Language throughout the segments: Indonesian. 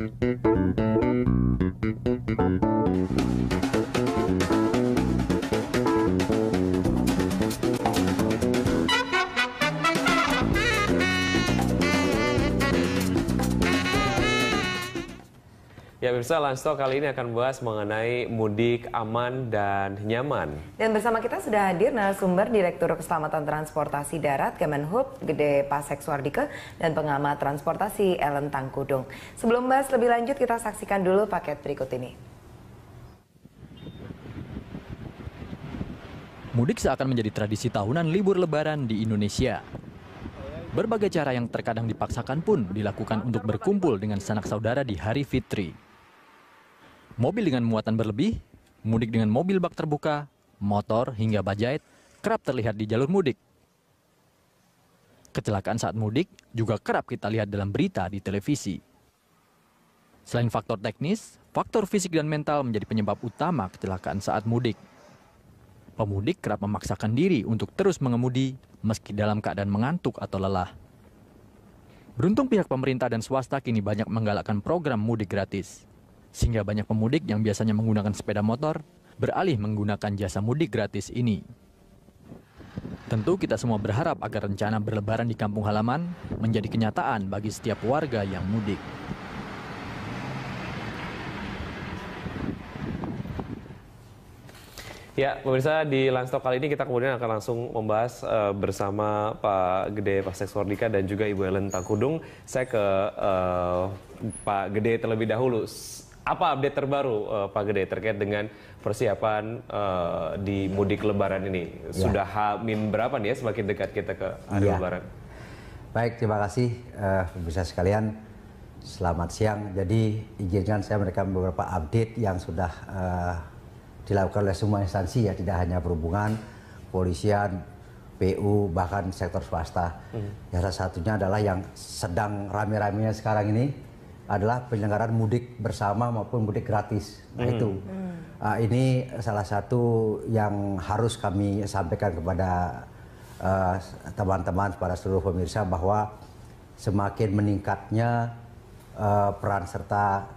Ya pemirsa, Lansto kali ini akan membahas mengenai mudik aman dan nyaman. Dan bersama kita sudah hadir narasumber Direktur Keselamatan Transportasi Darat Kemenhub Gede Pasek Suardike dan pengamat transportasi Ellen Tangkudung. Sebelum bahas lebih lanjut, kita saksikan dulu paket berikut ini. Mudik seakan menjadi tradisi tahunan libur lebaran di Indonesia. Berbagai cara yang terkadang dipaksakan pun dilakukan untuk berkumpul dengan sanak saudara di hari fitri. Mobil dengan muatan berlebih, mudik dengan mobil bak terbuka, motor hingga bajai kerap terlihat di jalur mudik. Kecelakaan saat mudik juga kerap kita lihat dalam berita di televisi. Selain faktor teknis, faktor fisik dan mental menjadi penyebab utama kecelakaan saat mudik. Pemudik kerap memaksakan diri untuk terus mengemudi meski dalam keadaan mengantuk atau lelah. Beruntung pihak pemerintah dan swasta kini banyak menggalakkan program mudik gratis. Sehingga banyak pemudik yang biasanya menggunakan sepeda motor beralih menggunakan jasa mudik gratis ini. Tentu kita semua berharap agar rencana berlebaran di kampung halaman menjadi kenyataan bagi setiap warga yang mudik. Ya, pemirsa, di Lansto kali ini kita kemudian akan langsung membahas bersama Pak Gede Pasek Suardike dan juga Ibu Ellen Tangkudung. Saya ke Pak Gede terlebih dahulu. Apa update terbaru Pak Gede terkait dengan persiapan di mudik lebaran ini? Sudah H-min berapa nih ya semakin dekat kita ke hari lebaran? Baik, terima kasih pemirsa sekalian. Selamat siang. Jadi izinkan saya memberikan beberapa update yang sudah dilakukan oleh semua instansi ya, tidak hanya perhubungan, kepolisian, PU, bahkan sektor swasta. Ya, salah satunya adalah yang sedang rame-ramenya sekarang ini adalah penyelenggaraan mudik bersama maupun mudik gratis. Nah itu, ini salah satu yang harus kami sampaikan kepada teman-teman, kepada seluruh pemirsa bahwa semakin meningkatnya peran serta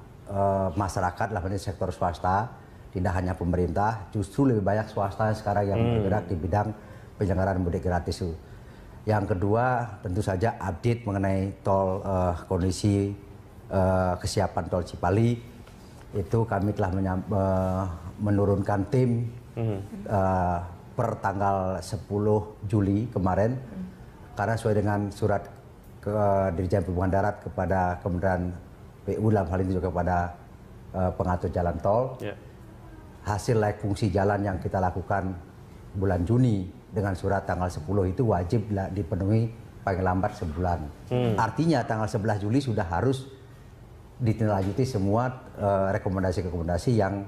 masyarakat dalam sektor swasta, tidak hanya pemerintah, justru lebih banyak swasta sekarang yang bergerak di bidang penyelenggaraan mudik gratis. Yang kedua, tentu saja update mengenai tol, kondisi kesiapan tol Cipali. Itu kami telah menurunkan tim per tanggal 10 Juli kemarin, karena sesuai dengan surat Dirjen Perhubungan Darat kepada Kementerian PU, dalam hal ini juga kepada pengatur jalan tol. Hasil layak fungsi jalan yang kita lakukan bulan Juni dengan surat tanggal 10 itu wajib dipenuhi paling lambat sebulan. Artinya tanggal 11 Juli sudah harus ditindaklanjuti semua rekomendasi-rekomendasi yang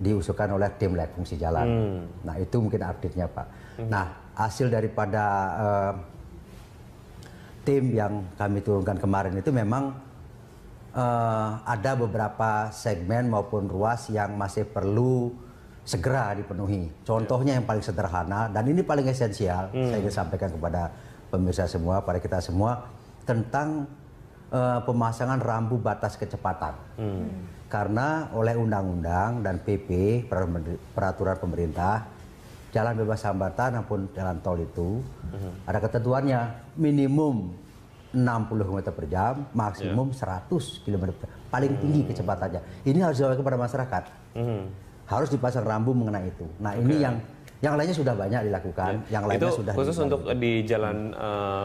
diusulkan oleh tim layak fungsi jalan. Nah itu mungkin update-nya Pak. Nah hasil daripada tim yang kami turunkan kemarin itu memang ada beberapa segmen maupun ruas yang masih perlu segera dipenuhi. Contohnya yang paling sederhana dan ini paling esensial, saya ingin sampaikan kepada pemirsa semua, pada kita semua, tentang pemasangan rambu batas kecepatan. Karena oleh undang-undang dan PP, peraturan pemerintah, jalan bebas hambatan maupun jalan tol itu ada ketentuannya minimum 60 km per jam, maksimum 100 km per jam. Paling tinggi kecepatannya. Ini harus dilakukan kepada masyarakat. Harus dipasang rambu mengenai itu. Nah ini yang lainnya sudah banyak dilakukan, yang lainnya itu sudah khusus untuk di jalan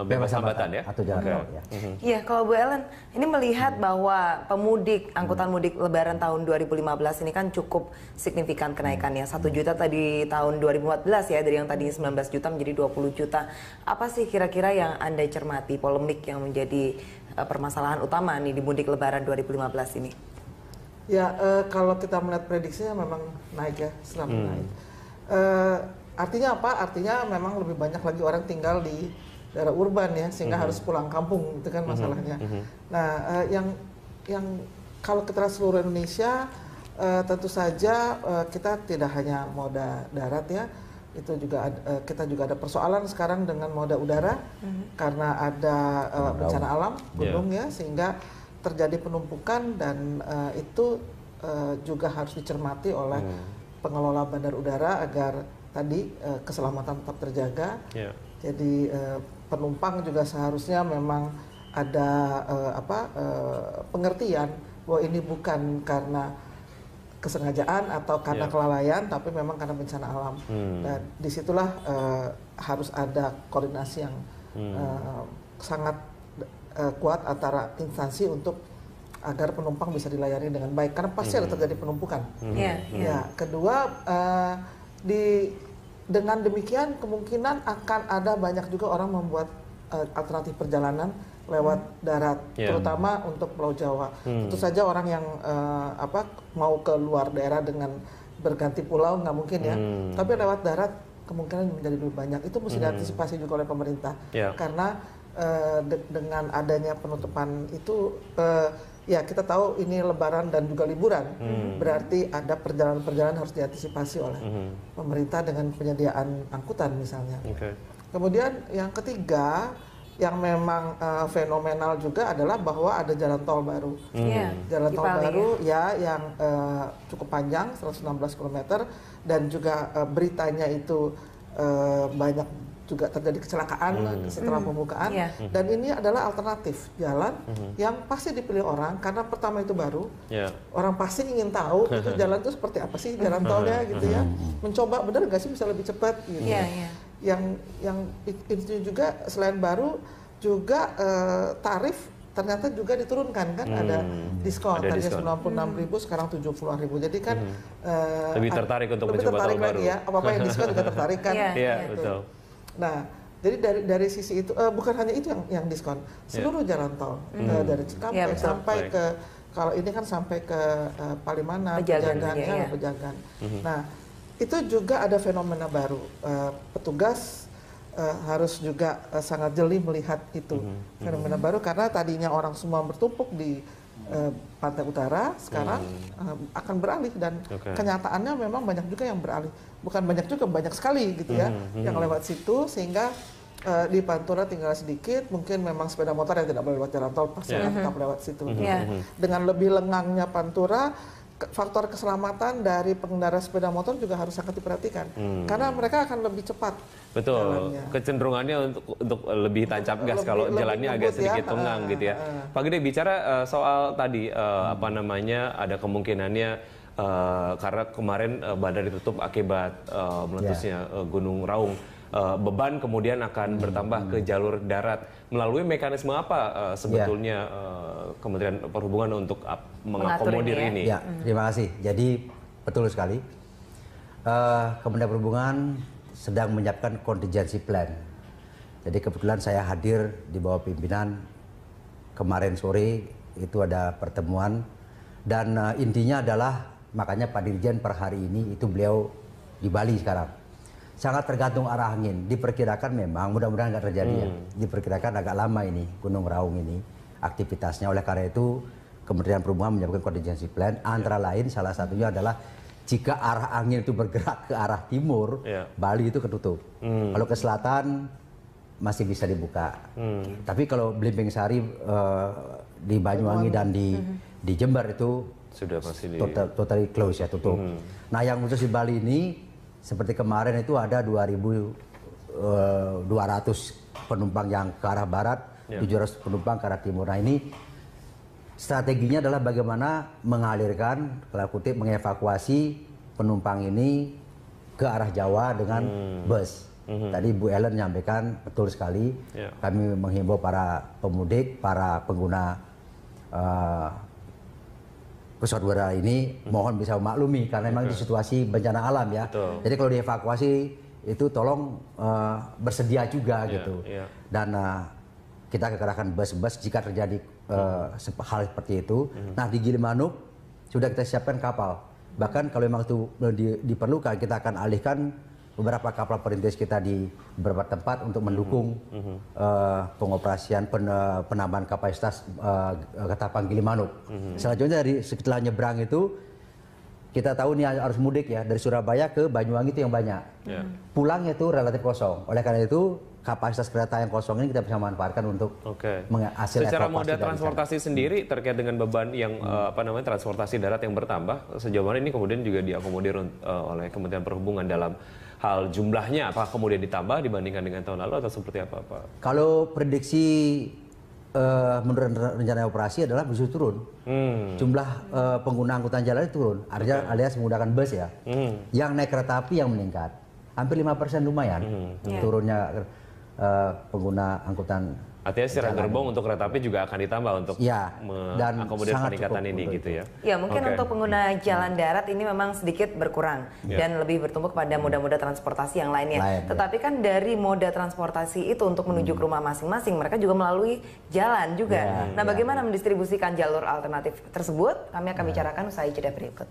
bebas hambatan ya? Atau jalan tol ya. Iya, kalau Bu Ellen, ini melihat bahwa pemudik, angkutan mudik lebaran tahun 2015 ini kan cukup signifikan kenaikannya. 1 juta tadi tahun 2014 ya, dari yang tadi 19 juta menjadi 20 juta. Apa sih kira-kira yang Anda cermati, polemik yang menjadi permasalahan utama nih di mudik lebaran 2015 ini? Ya, kalau kita melihat prediksinya memang naik ya, selalu naik. Artinya apa? Artinya memang lebih banyak lagi orang tinggal di daerah urban ya, sehingga harus pulang kampung, itu kan masalahnya. Nah, yang kalau kita lihat seluruh Indonesia, tentu saja kita tidak hanya moda darat ya, itu juga kita juga ada persoalan sekarang dengan moda udara karena ada bencana alam gunung ya, sehingga terjadi penumpukan dan itu juga harus dicermati oleh pengelola bandar udara agar tadi keselamatan tetap terjaga. Jadi penumpang juga seharusnya memang ada pengertian bahwa ini bukan karena kesengajaan atau karena kelalaian, tapi memang karena bencana alam. Dan disitulah harus ada koordinasi yang sangat kuat antara instansi untuk agar penumpang bisa dilayani dengan baik, karena pasti ada terjadi penumpukan. Ya, kedua, dengan demikian kemungkinan akan ada banyak juga orang membuat alternatif perjalanan lewat darat, terutama untuk Pulau Jawa. Tentu saja orang yang mau ke luar daerah dengan berganti pulau nggak mungkin ya, tapi lewat darat kemungkinan menjadi lebih banyak. Itu mesti diantisipasi juga oleh pemerintah, karena dengan adanya penutupan itu, ya kita tahu ini Lebaran dan juga liburan, berarti ada perjalanan-perjalanan harus diantisipasi oleh pemerintah dengan penyediaan angkutan misalnya. Kemudian yang ketiga, yang memang fenomenal juga adalah bahwa ada jalan tol baru. Jalan tol baru yang cukup panjang, 116 km, dan juga beritanya itu banyak juga terjadi kecelakaan setelah pembukaan. Dan ini adalah alternatif jalan yang pasti dipilih orang karena pertama itu baru. Orang pasti ingin tahu itu jalan itu seperti apa sih jalan tolnya gitu ya. Mencoba benar nggak sih bisa lebih cepat gitu. Yang itu juga selain baru juga tarif ternyata juga diturunkan kan, ada diskon, tadinya 96.000 sekarang 70.000. Jadi kan lebih tertarik untuk lebih mencoba tertarik tol lagi baru. ya, apa-apa yang diskon juga tertarik kan. Betul. Nah, jadi dari sisi itu bukan hanya itu yang diskon, seluruh jalan tol dari Cikampek sampai ke, kalau ini kan sampai ke Palimanan, Pejagan. Nah, itu juga ada fenomena baru. Petugas harus juga sangat jeli melihat itu fenomena baru, karena tadinya orang semua bertumpuk di pantai utara, sekarang akan beralih, dan kenyataannya memang banyak juga yang beralih. Bukan banyak juga, banyak sekali gitu ya yang lewat situ, sehingga di Pantura tinggal sedikit, mungkin memang sepeda motor yang tidak boleh lewat jalan tol pasti akan tetap lewat situ. Dengan lebih lengangnya Pantura, faktor keselamatan dari pengendara sepeda motor juga harus sangat diperhatikan, karena mereka akan lebih cepat. Betul, jalannya. Kecenderungannya untuk lebih tancap gas kalau jalannya agak sedikit lengang gitu ya. Pak Gede, bicara soal tadi ada kemungkinannya karena kemarin bandar ditutup akibat meletusnya Gunung Raung. Beban kemudian akan bertambah ke jalur darat. Melalui mekanisme apa sebetulnya Kementerian Perhubungan untuk mengakomodir ini? Ya, terima kasih. Jadi betul sekali. Kementerian Perhubungan sedang menyiapkan contingency plan. Jadi kebetulan saya hadir di bawah pimpinan kemarin sore, itu ada pertemuan, dan intinya adalah makanya Pak Dirjen per hari ini itu beliau di Bali sekarang. Sangat tergantung arah angin. Diperkirakan memang, mudah-mudahan nggak terjadi ya. Diperkirakan agak lama ini Gunung Raung ini aktivitasnya. Oleh karena itu Kementerian Perhubungan menyiapkan contingency plan. Antara lain salah satunya adalah jika arah angin itu bergerak ke arah timur, Bali itu ketutup. Kalau ke selatan masih bisa dibuka. Tapi kalau Belimbing Sari di Banyuwangi dan di Jember itu sudah pasti totally close ya, tutup. Nah, yang khusus di Bali ini seperti kemarin itu ada 2.200 penumpang yang ke arah barat, 700 penumpang ke arah timur. Nah, ini strateginya adalah bagaimana mengalirkan, kalau kutip, mengevakuasi penumpang ini ke arah Jawa dengan bus. Tadi Bu Ellen menyampaikan betul sekali. Kami menghimbau para pemudik, para pengguna pesawat udara ini mohon bisa memaklumi karena memang di situasi bencana alam ya. Jadi kalau dievakuasi itu tolong bersedia juga gitu. Dan kita kerahkan bus-bus jika terjadi hal seperti itu. Nah, di Gilimanuk sudah kita siapkan kapal. Bahkan kalau memang itu diperlukan, kita akan alihkan beberapa kapal perintis kita di beberapa tempat untuk mendukung pengoperasian penambahan kapasitas Ketapang Gilimanuk. Selanjutnya setelah nyebrang itu kita tahu nih harus mudik ya, dari Surabaya ke Banyuwangi itu yang banyak. Pulangnya itu relatif kosong. Oleh karena itu kapasitas kereta yang kosong ini kita bisa manfaatkan untuk menghasil Secara evakuasi moda dari transportasi sendiri terkait dengan beban yang transportasi darat yang bertambah, sejauh mana ini kemudian juga diakomodir oleh Kementerian Perhubungan dalam hal jumlahnya, apakah kemudian ditambah dibandingkan dengan tahun lalu atau seperti apa, Pak? Kalau prediksi menurut rencana operasi adalah justru turun. Jumlah pengguna angkutan jalan itu turun, alias menggunakan bus ya. Yang naik kereta api yang meningkat, hampir 5% lumayan turunnya pengguna angkutan. Artinya secara gerbong untuk kereta api juga akan ditambah untuk mengakomodir peningkatan ini gitu ya? Ya mungkin untuk pengguna jalan darat ini memang sedikit berkurang dan lebih bertumbuh pada moda-moda transportasi yang lainnya. Tetapi kan dari moda transportasi itu untuk menuju ke rumah masing-masing mereka juga melalui jalan juga. Nah bagaimana mendistribusikan jalur alternatif tersebut? Kami akan bicarakan usai jeda berikut.